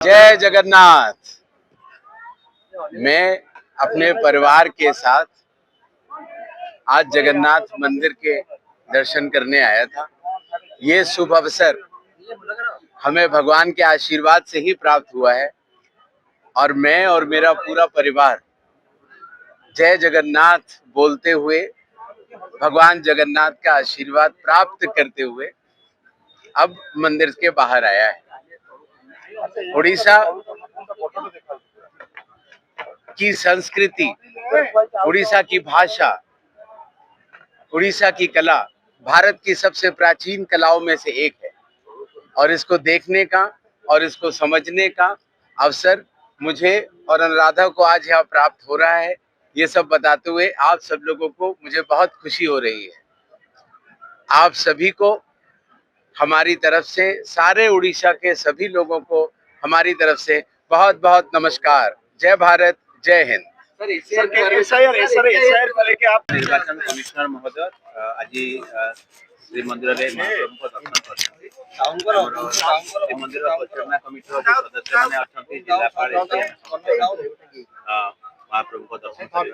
जय जगन्नाथ। मैं अपने परिवार के साथ आज जगन्नाथ मंदिर के दर्शन करने आया था। ये शुभ अवसर हमें भगवान के आशीर्वाद से ही प्राप्त हुआ है और मैं और मेरा पूरा परिवार जय जगन्नाथ बोलते हुए भगवान जगन्नाथ का आशीर्वाद प्राप्त करते हुए अब मंदिर के बाहर आया है। उड़ीसा की संस्कृति, उड़ीसा की भाषा, उड़ीसा की कला भारत की सबसे प्राचीन कलाओं में से एक है और इसको देखने का और इसको समझने का अवसर मुझे और अनुराधा को आज यहाँ प्राप्त हो रहा है। ये सब बताते हुए आप सब लोगों को मुझे बहुत खुशी हो रही है। आप सभी को हमारी तरफ से, सारे उड़ीसा के सभी लोगों को हमारी तरफ से बहुत बहुत नमस्कार। जय भारत, जय हिंद। निर्वाचन कमिश्नर महोदय आज श्रीमंदिर महाप्रभु दर्शन कर श्रीमंदिर परिचालना कमिटी सदस्य मैंने अच्छा जिलापाल महाप्रभु को दर्शन कर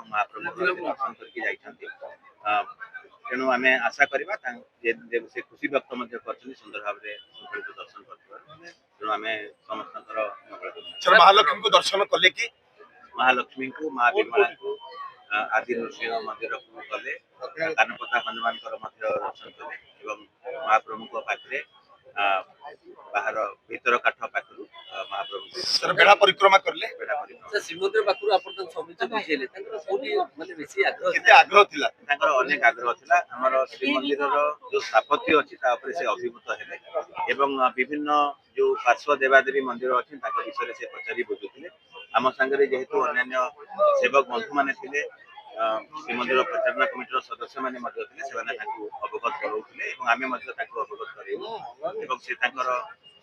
महाप्रभु दर्शन करके तेणु आम आशा करवा से खुशी व्यक्त कर सुंदर भाव दर्शन कर तेणु आम समस्त महालक्ष्मी को दर्शन कले कि महालक्ष्मी को माँ विमला को आदि नृसिंह मंदिर को गले कानपता हनुमान दर्शन कले महाप्रभु पाखे बाहर भीतर काठ पाखु महाप्रभु बेड़ा परिक्रमा करले श्रीमंदिर पाखु आग्रह थिला अनेक आग्रह थिला हमर श्रीमंदिर जो स्थापत्य अछि ता ऊपर से अभिभूत हेले एवं विभिन्न जो पार्श्व देवादेवी मंदिर अछि ताका विषय से पचारि बुझुथिले आम संगे जेहेतु अन्य सेवक बंधु माने थिले श्रीमंदिर परिचालना कमिटी सदस्य माने अवगत कराउथिले आम अवगत करेबु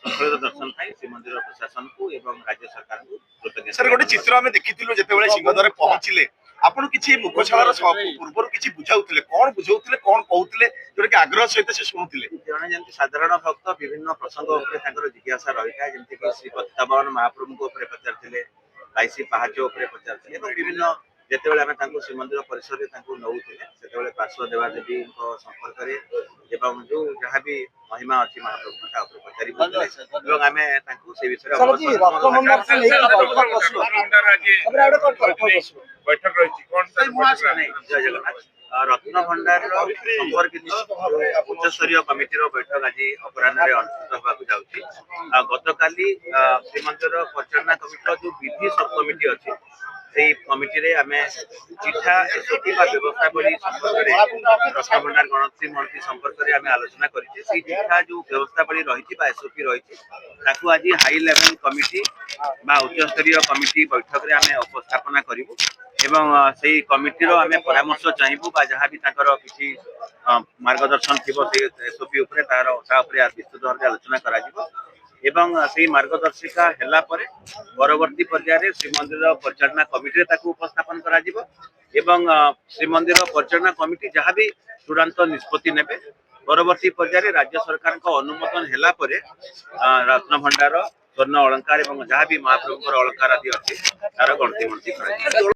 सफल दर्शन पाई श्रीमंदिर प्रशासन को एवं राज्य सरकार को कृतज्ञता। सर गोटे चित्र आमे देखिथिलु जेतेबेले सिंहद्वार पहुंचिले आपण किछि मुखछालार पूर्वर किछि बुझाउथिले कोन कहउथिले जोटा कि आग्रह सहित से सुनुथिले जने जेंति साधारण भक्त विभिन्न प्रसंग ऊपर ताकर जिज्ञासा रहिता जेंति कि श्री पतितावन महाप्रभु को ऊपर पचारथिले बाईसी पहाच ऊपर पचारथिले एवं विभिन्न जेतेबेले आमे तांको श्रीमंदिर परिसर रे तांको नउथिले सेतेबेले पार्श्व देवादेवी को संपर्क रे एवं जो जहाँ भी महिमा अछि महाप्रभु ता ऊपर पचारि एवं आमे तांको से विषय बैठक रही कोन जय जगन्नाथ रत्न भंडार संपर्कित उच्च स्तरीय कमिटी बैठक आज अपराह अनुष्ठित होगा गतकाली श्रीमंदिर परिचालना कमिटी जो विधि सब कमिटी अच्छी से कमिटी आमे चिठा एसओपी व्यवस्थावली संपर्क में रत्न भंडार गणतंत्री मंत्री संपर्क में आम आलोचना करें चिठा जो व्यवस्थावली रही एसओपी रही आज हाई लेवल कमिटी उच्च स्तरीय कमिटी बैठक में आम उपस्थापना करूँ एवं से कमिटी आम परामर्श चाहबू जहाँ भी किसी मार्गदर्शन थी एसओपी विस्तृत भाव आलोचना करा एवं से मार्गदर्शिका हेला परे परवर्ती पर्याय श्रीमंदिर परिचालना कमिटी उपस्थापन करा एवं श्रीमंदिर परिचालना कमिटी जहाँ भी चूड़ांत निष्पत्ति नेबे परवर्ती पर्याय राज्य सरकार अनुमोदन हेला परे रत्न भंडार स्वर्ण अलंकार एवं जहाँ भी महाप्रभु अलंकार आदि अच्छी तार गणति